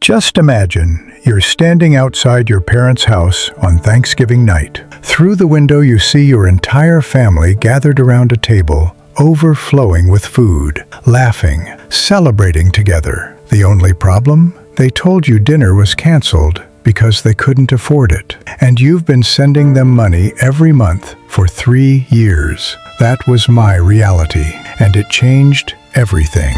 Just imagine you're standing outside your parents' house on Thanksgiving night. Through the window you see your entire family gathered around a table, overflowing with food, laughing, celebrating together. The only problem? They told you dinner was canceled because they couldn't afford it. And you've been sending them money every month for 3 years. That was my reality, and it changed everything.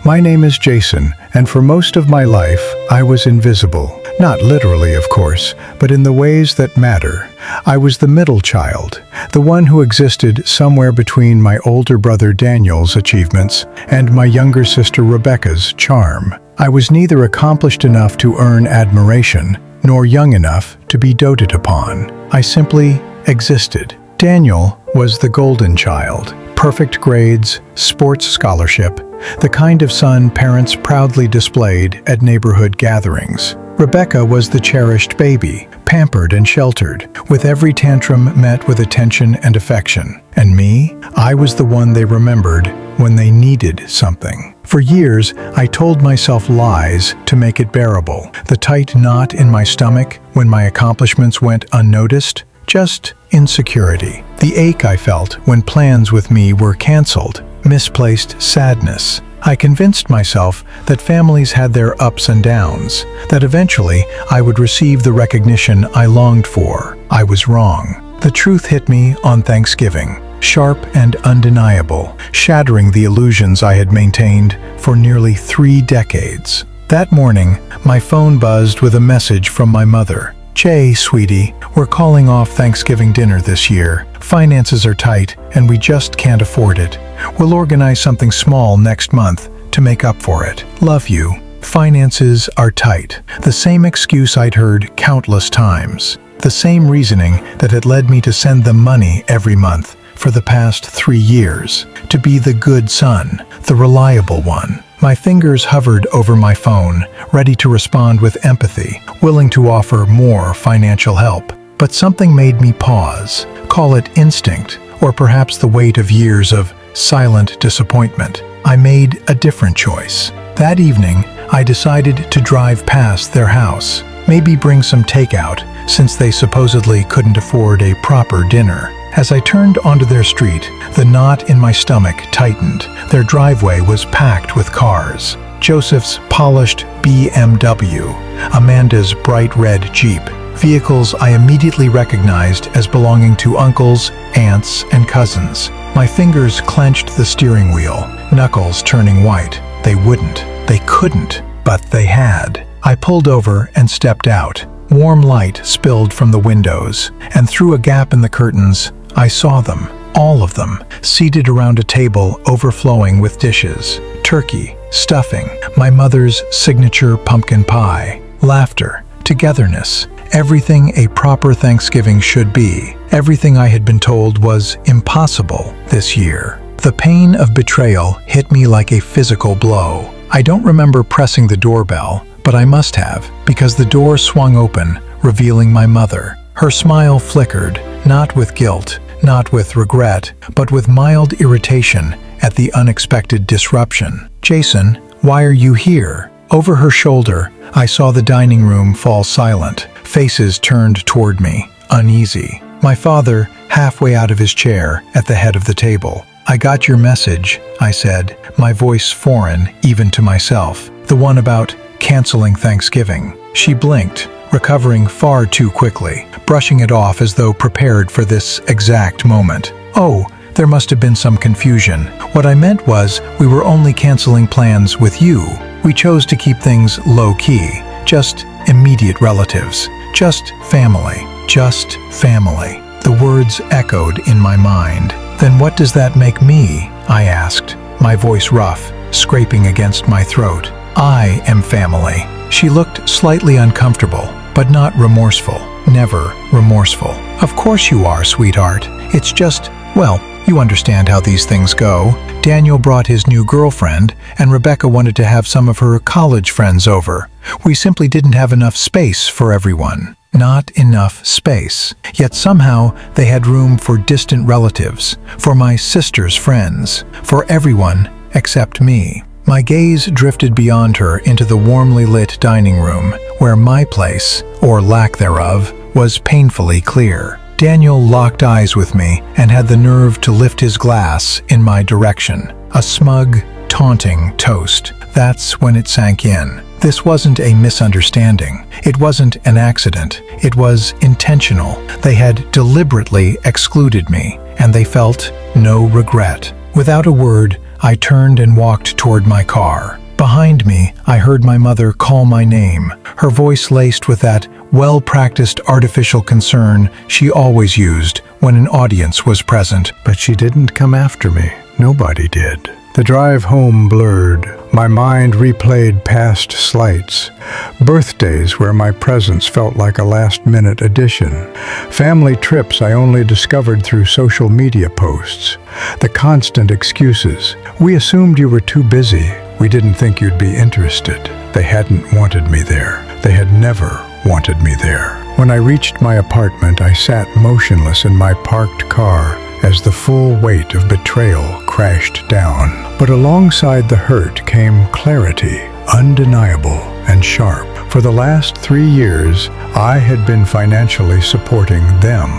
My name is Jason, and for most of my life, I was invisible. Not literally, of course, but in the ways that matter. I was the middle child, the one who existed somewhere between my older brother Daniel's achievements and my younger sister Rebecca's charm. I was neither accomplished enough to earn admiration, nor young enough to be doted upon. I simply existed. Daniel was the golden child. Perfect grades, sports scholarship, the kind of son parents proudly displayed at neighborhood gatherings. Rebecca was the cherished baby, pampered and sheltered, with every tantrum met with attention and affection. And me? I was the one they remembered when they needed something. For years, I told myself lies to make it bearable. The tight knot in my stomach when my accomplishments went unnoticed, just insecurity. The ache I felt when plans with me were canceled, misplaced sadness. I convinced myself that families had their ups and downs, that eventually I would receive the recognition I longed for. I was wrong. The truth hit me on Thanksgiving, sharp and undeniable, shattering the illusions I had maintained for nearly 3 decades. That morning, my phone buzzed with a message from my mother. "Jay, sweetie, we're calling off Thanksgiving dinner this year. Finances are tight, and we just can't afford it. We'll organize something small next month to make up for it. Love you." Finances are tight. The same excuse I'd heard countless times. The same reasoning that had led me to send them money every month for the past 3 years. To be the good son, the reliable one. My fingers hovered over my phone, ready to respond with empathy, willing to offer more financial help. But something made me pause. Call it instinct, or perhaps the weight of years of silent disappointment. I made a different choice. That evening, I decided to drive past their house, maybe bring some takeout, since they supposedly couldn't afford a proper dinner. As I turned onto their street, the knot in my stomach tightened. Their driveway was packed with cars. Joseph's polished BMW, Amanda's bright red Jeep. Vehicles I immediately recognized as belonging to uncles, aunts, and cousins. My fingers clenched the steering wheel, knuckles turning white. They wouldn't. They couldn't. But they had. I pulled over and stepped out. Warm light spilled from the windows, and through a gap in the curtains, I saw them, all of them, seated around a table overflowing with dishes. Turkey, stuffing, my mother's signature pumpkin pie, laughter, togetherness, everything a proper Thanksgiving should be. Everything I had been told was impossible this year. The pain of betrayal hit me like a physical blow. I don't remember pressing the doorbell, but I must have, because the door swung open, revealing my mother. Her smile flickered, not with guilt, not with regret, but with mild irritation at the unexpected disruption. "Jason, why are you here?" Over her shoulder, I saw the dining room fall silent, faces turned toward me, uneasy. My father, halfway out of his chair, at the head of the table. "I got your message," I said, my voice foreign even to myself. "The one about canceling Thanksgiving." She blinked, recovering far too quickly, brushing it off as though prepared for this exact moment. "Oh, there must have been some confusion. What I meant was we were only canceling plans with you. We chose to keep things low-key, just immediate relatives, just family, just family." The words echoed in my mind. "Then what does that make me?" I asked, my voice rough, scraping against my throat. "I am family." She looked slightly uncomfortable, but not remorseful. Never remorseful. "Of course you are, sweetheart. It's just, well, you understand how these things go. Daniel brought his new girlfriend, and Rebecca wanted to have some of her college friends over. We simply didn't have enough space for everyone. Not enough space. Yet somehow they had room for distant relatives, for my sister's friends, for everyone except me. My gaze drifted beyond her into the warmly lit dining room, where my place, or lack thereof, was painfully clear. Daniel locked eyes with me and had the nerve to lift his glass in my direction. A smug, taunting toast. That's when it sank in. This wasn't a misunderstanding. It wasn't an accident. It was intentional. They had deliberately excluded me, and they felt no regret. Without a word, I turned and walked toward my car. Behind me, I heard my mother call my name, her voice laced with that well-practiced artificial concern she always used when an audience was present. But she didn't come after me. Nobody did. The drive home blurred. My mind replayed past slights. Birthdays where my presence felt like a last-minute addition. Family trips I only discovered through social media posts. The constant excuses. We assumed you were too busy. We didn't think you'd be interested. They hadn't wanted me there. They had never wanted me there. When I reached my apartment, I sat motionless in my parked car as the full weight of betrayal crashed down. But alongside the hurt came clarity, undeniable and sharp. For the last 3 years, I had been financially supporting them,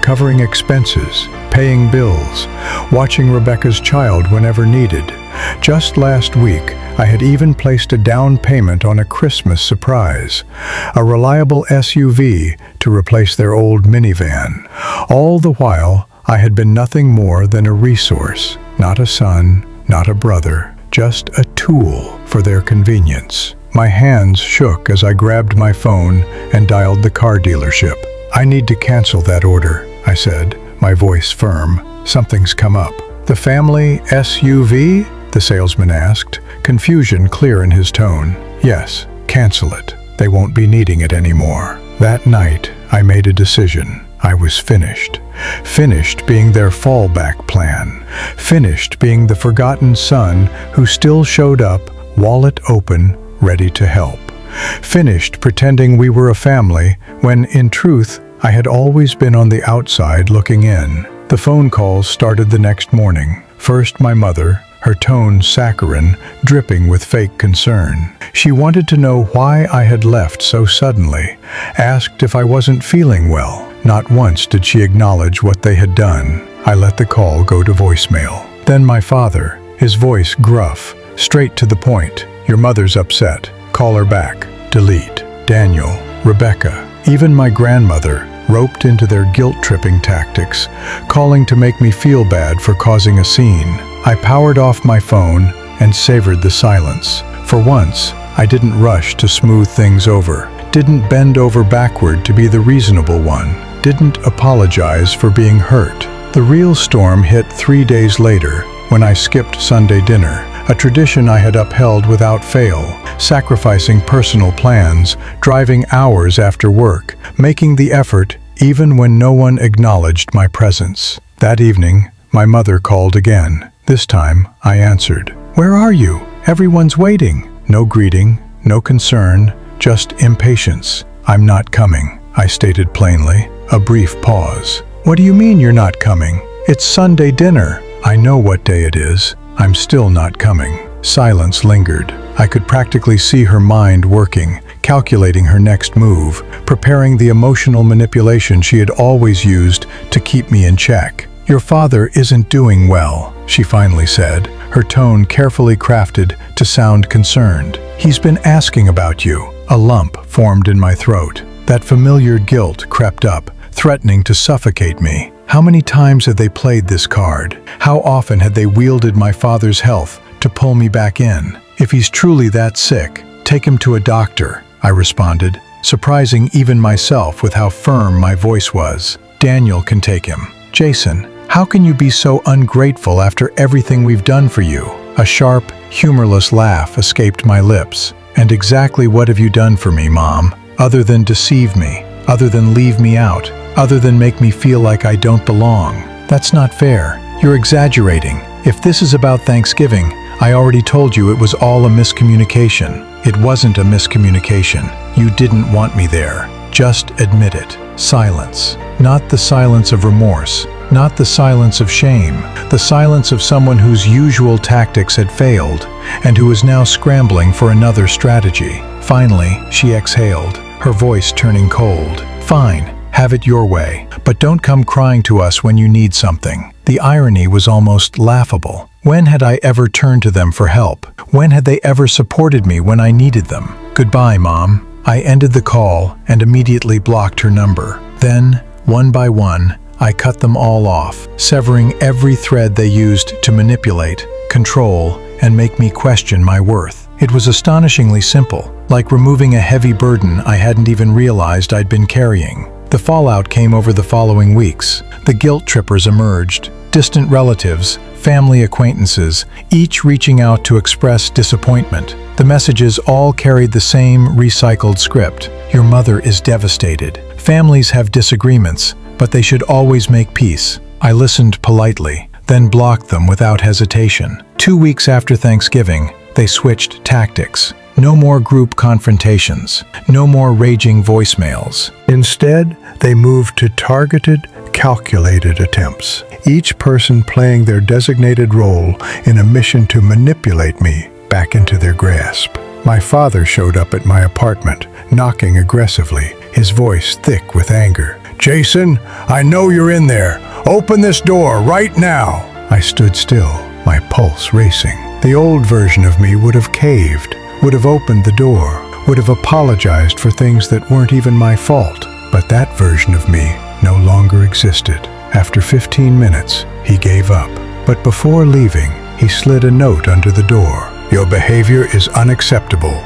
covering expenses, paying bills, watching Rebecca's child whenever needed. Just last week, I had even placed a down payment on a Christmas surprise, a reliable SUV to replace their old minivan. All the while, I had been nothing more than a resource, not a son, not a brother, just a tool for their convenience. My hands shook as I grabbed my phone and dialed the car dealership. "I need to cancel that order," I said, my voice firm. "Something's come up." "The family SUV?" the salesman asked, confusion clear in his tone. "Yes, cancel it. They won't be needing it anymore." That night, I made a decision. I was finished. Finished being their fallback plan. Finished being the forgotten son who still showed up, wallet open, ready to help. Finished pretending we were a family when, in truth, I had always been on the outside looking in. The phone calls started the next morning. First my mother, her tone saccharine, dripping with fake concern. She wanted to know why I had left so suddenly, asked if I wasn't feeling well. Not once did she acknowledge what they had done. I let the call go to voicemail. Then my father, his voice gruff, straight to the point. "Your mother's upset. Call her back." Delete. Daniel, Rebecca, even my grandmother, roped into their guilt-tripping tactics, calling to make me feel bad for causing a scene. I powered off my phone and savored the silence. For once, I didn't rush to smooth things over, didn't bend over backward to be the reasonable one, didn't apologize for being hurt. The real storm hit 3 days later, when I skipped Sunday dinner, a tradition I had upheld without fail, sacrificing personal plans, driving hours after work, making the effort even when no one acknowledged my presence. That evening, my mother called again. This time, I answered. "Where are you? Everyone's waiting." No greeting, no concern, just impatience. "I'm not coming," I stated plainly. A brief pause. "What do you mean you're not coming? It's Sunday dinner." "I know what day it is. I'm still not coming." Silence lingered. I could practically see her mind working, calculating her next move, preparing the emotional manipulation she had always used to keep me in check. "Your father isn't doing well," she finally said, her tone carefully crafted to sound concerned. "He's been asking about you." A lump formed in my throat. That familiar guilt crept up, threatening to suffocate me. How many times had they played this card? How often had they wielded my father's health to pull me back in? "If he's truly that sick, take him to a doctor," I responded, surprising even myself with how firm my voice was. "Daniel can take him." "Jason, how can you be so ungrateful after everything we've done for you?" A sharp, humorless laugh escaped my lips. "And exactly what have you done for me, Mom? Other than deceive me, other than leave me out, other than make me feel like I don't belong? That's not fair. You're exaggerating. If this is about Thanksgiving, I already told you it was all a miscommunication." "It wasn't a miscommunication. You didn't want me there. Just admit it." Silence. Not the silence of remorse, not the silence of shame, the silence of someone whose usual tactics had failed, and who was now scrambling for another strategy. Finally, she exhaled, her voice turning cold. "Fine, have it your way, but don't come crying to us when you need something." The irony was almost laughable. When had I ever turned to them for help? When had they ever supported me when I needed them? "Goodbye, Mom." I ended the call and immediately blocked her number. Then, one by one, I cut them all off, severing every thread they used to manipulate, control, and make me question my worth. It was astonishingly simple, like removing a heavy burden I hadn't even realized I'd been carrying. The fallout came over the following weeks. The guilt trippers emerged, distant relatives, family acquaintances, each reaching out to express disappointment. The messages all carried the same recycled script. Your mother is devastated. Families have disagreements, but they should always make peace. I listened politely, then blocked them without hesitation. 2 weeks after Thanksgiving, they switched tactics. No more group confrontations, no more raging voicemails. Instead, they moved to targeted, calculated attempts, each person playing their designated role in a mission to manipulate me back into their grasp. My father showed up at my apartment, knocking aggressively, his voice thick with anger. "Jason, I know you're in there. Open this door right now." I stood still, my pulse racing. The old version of me would have caved, would have opened the door, would have apologized for things that weren't even my fault. But that version of me no longer existed. After 15 minutes, he gave up. But before leaving, he slid a note under the door. "Your behavior is unacceptable.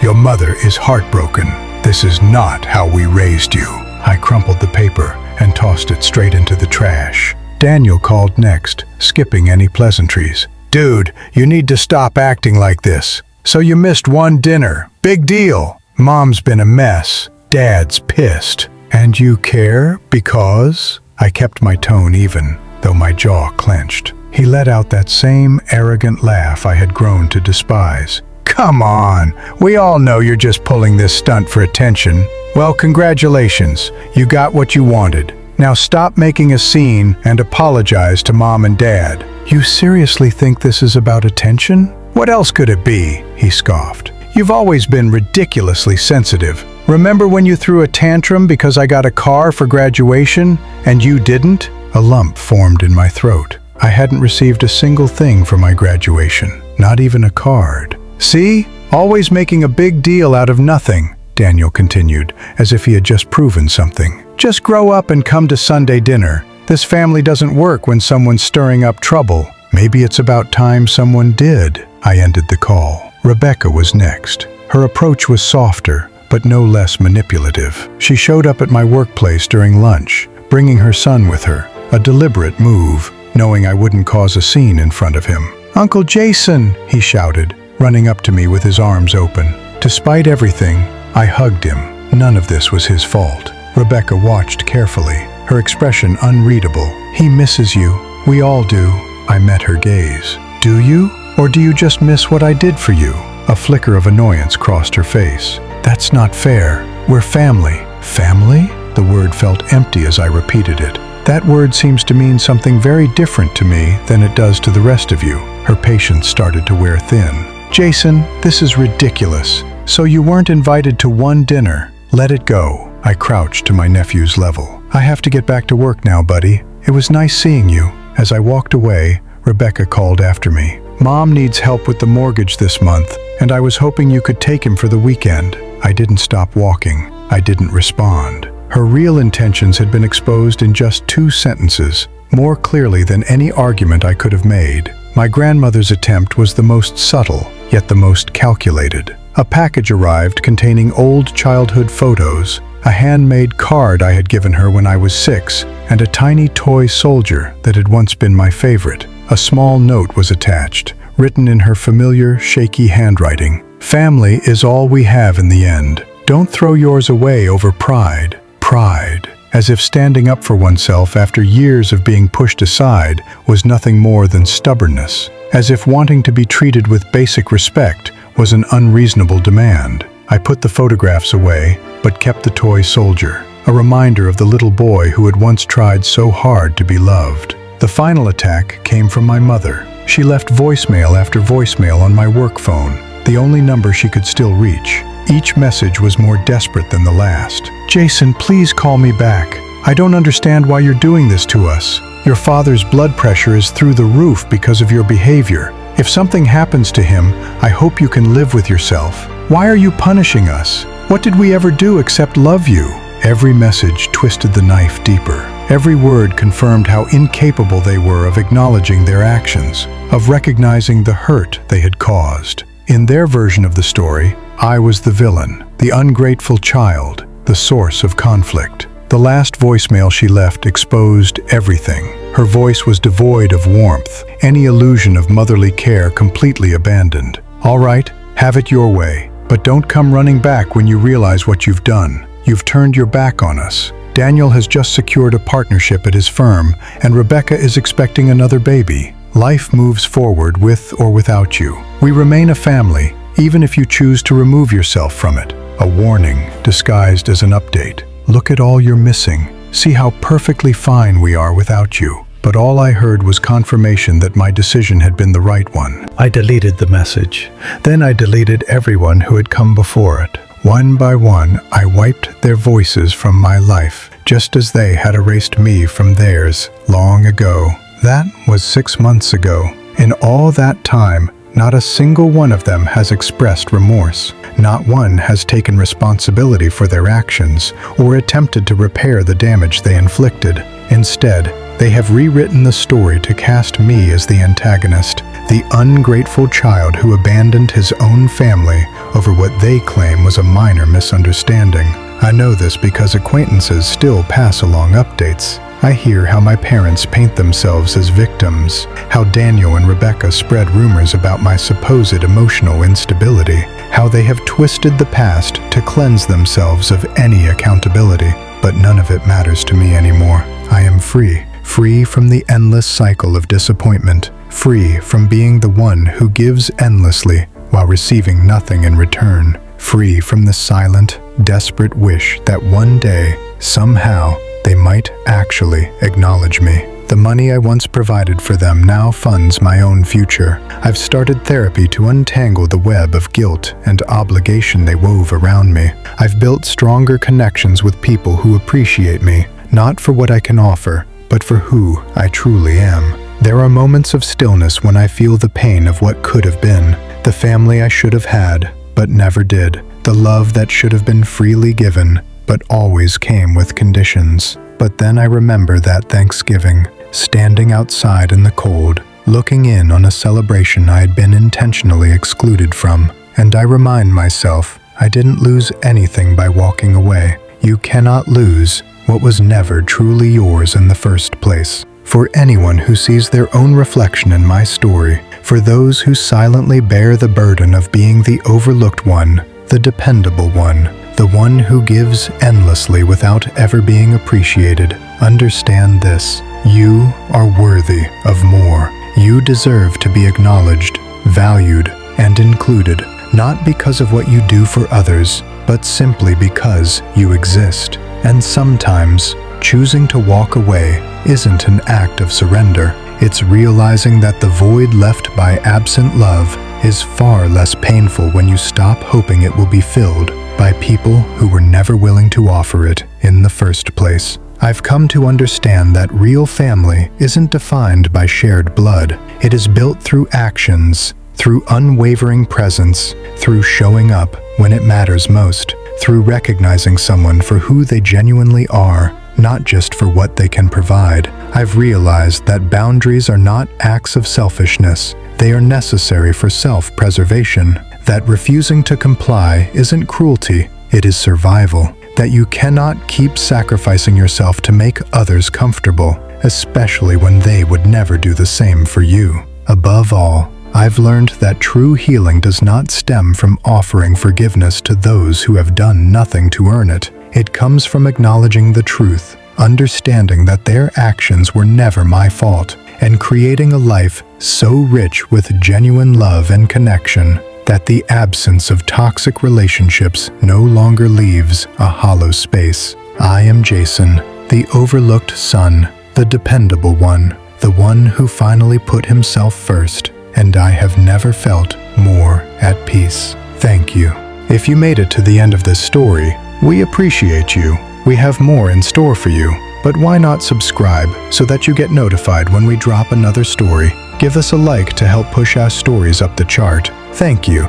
Your mother is heartbroken. This is not how we raised you." I crumpled the paper and tossed it straight into the trash. Daniel called next, skipping any pleasantries. "Dude, you need to stop acting like this. So you missed one dinner. Big deal. Mom's been a mess. Dad's pissed. And you care because?" I kept my tone even, though my jaw clenched. He let out that same arrogant laugh I had grown to despise. "Come on, we all know you're just pulling this stunt for attention. Well, congratulations, you got what you wanted. Now stop making a scene and apologize to Mom and Dad." "You seriously think this is about attention?" "What else could it be?" he scoffed. "You've always been ridiculously sensitive. Remember when you threw a tantrum because I got a car for graduation and you didn't?" A lump formed in my throat. I hadn't received a single thing for my graduation, not even a card. "See? Always making a big deal out of nothing," Daniel continued, as if he had just proven something. "Just grow up and come to Sunday dinner. This family doesn't work when someone's stirring up trouble. Maybe it's about time someone did." I ended the call. Rebecca was next. Her approach was softer, but no less manipulative. She showed up at my workplace during lunch, bringing her son with her, a deliberate move, knowing I wouldn't cause a scene in front of him. "Uncle Jason," he shouted, running up to me with his arms open. Despite everything, I hugged him. None of this was his fault. Rebecca watched carefully, her expression unreadable. "He misses you. We all do." I met her gaze. "Do you? Or do you just miss what I did for you?" A flicker of annoyance crossed her face. "That's not fair. We're family." "Family?" The word felt empty as I repeated it. "That word seems to mean something very different to me than it does to the rest of you." Her patience started to wear thin. "Jason, this is ridiculous. So you weren't invited to one dinner. Let it go." I crouched to my nephew's level. "I have to get back to work now, buddy. It was nice seeing you." As I walked away, Rebecca called after me. "Mom needs help with the mortgage this month, and I was hoping you could take him for the weekend." I didn't stop walking. I didn't respond. Her real intentions had been exposed in just 2 sentences, more clearly than any argument I could have made. My grandmother's attempt was the most subtle, yet the most calculated. A package arrived containing old childhood photos, a handmade card I had given her when I was 6, and a tiny toy soldier that had once been my favorite. A small note was attached, written in her familiar, shaky handwriting. "Family is all we have in the end. Don't throw yours away over pride." Pride. As if standing up for oneself after years of being pushed aside was nothing more than stubbornness. As if wanting to be treated with basic respect was an unreasonable demand. I put the photographs away, but kept the toy soldier. a reminder of the little boy who had once tried so hard to be loved. The final attack came from my mother. She left voicemail after voicemail on my work phone, the only number she could still reach. Each message was more desperate than the last. "Jason, please call me back. I don't understand why you're doing this to us. Your father's blood pressure is through the roof because of your behavior. If something happens to him, I hope you can live with yourself. Why are you punishing us? What did we ever do except love you?" Every message twisted the knife deeper. Every word confirmed how incapable they were of acknowledging their actions, of recognizing the hurt they had caused. In their version of the story, I was the villain, the ungrateful child, the source of conflict. The last voicemail she left exposed everything. Her voice was devoid of warmth, any illusion of motherly care completely abandoned. "All right, have it your way, but don't come running back when you realize what you've done. You've turned your back on us. Daniel has just secured a partnership at his firm, and Rebecca is expecting another baby. Life moves forward with or without you. We remain a family, even if you choose to remove yourself from it." A warning disguised as an update. "Look at all you're missing. See how perfectly fine we are without you." But all I heard was confirmation that my decision had been the right one. I deleted the message. Then I deleted everyone who had come before it. One by one, I wiped their voices from my life, just as they had erased me from theirs long ago. That was 6 months ago. In all that time, not a single one of them has expressed remorse. Not one has taken responsibility for their actions or attempted to repair the damage they inflicted. Instead, they have rewritten the story to cast me as the antagonist, the ungrateful child who abandoned his own family over what they claim was a minor misunderstanding. I know this because acquaintances still pass along updates. I hear how my parents paint themselves as victims, how Daniel and Rebecca spread rumors about my supposed emotional instability, how they have twisted the past to cleanse themselves of any accountability. But none of it matters to me anymore. I am free. Free from the endless cycle of disappointment, free from being the one who gives endlessly while receiving nothing in return, free from the silent, desperate wish that one day, somehow, they might actually acknowledge me. The money I once provided for them now funds my own future. I've started therapy to untangle the web of guilt and obligation they wove around me. I've built stronger connections with people who appreciate me, not for what I can offer, but for who I truly am. There are moments of stillness when I feel the pain of what could have been, the family I should have had, but never did, the love that should have been freely given, but always came with conditions. But then I remember that Thanksgiving, standing outside in the cold, looking in on a celebration I had been intentionally excluded from, and I remind myself I didn't lose anything by walking away. You cannot lose what was never truly yours in the first place. For anyone who sees their own reflection in my story, for those who silently bear the burden of being the overlooked one, the dependable one, the one who gives endlessly without ever being appreciated, understand this: you are worthy of more. You deserve to be acknowledged, valued, and included, not because of what you do for others, but simply because you exist. And sometimes, choosing to walk away isn't an act of surrender. It's realizing that the void left by absent love is far less painful when you stop hoping it will be filled by people who were never willing to offer it in the first place. I've come to understand that real family isn't defined by shared blood. It is built through actions, through unwavering presence, through showing up when it matters most, through recognizing someone for who they genuinely are, not just for what they can provide. I've realized that boundaries are not acts of selfishness. They are necessary for self-preservation. That refusing to comply isn't cruelty, it is survival. That you cannot keep sacrificing yourself to make others comfortable, especially when they would never do the same for you. Above all, I've learned that true healing does not stem from offering forgiveness to those who have done nothing to earn it. It comes from acknowledging the truth, understanding that their actions were never my fault, and creating a life so rich with genuine love and connection that the absence of toxic relationships no longer leaves a hollow space. I am Jason, the overlooked son, the dependable one, the one who finally put himself first, and I have never felt more at peace. Thank you. If you made it to the end of this story, we appreciate you. We have more in store for you, but why not subscribe so that you get notified when we drop another story? Give us a like to help push our stories up the chart. Thank you.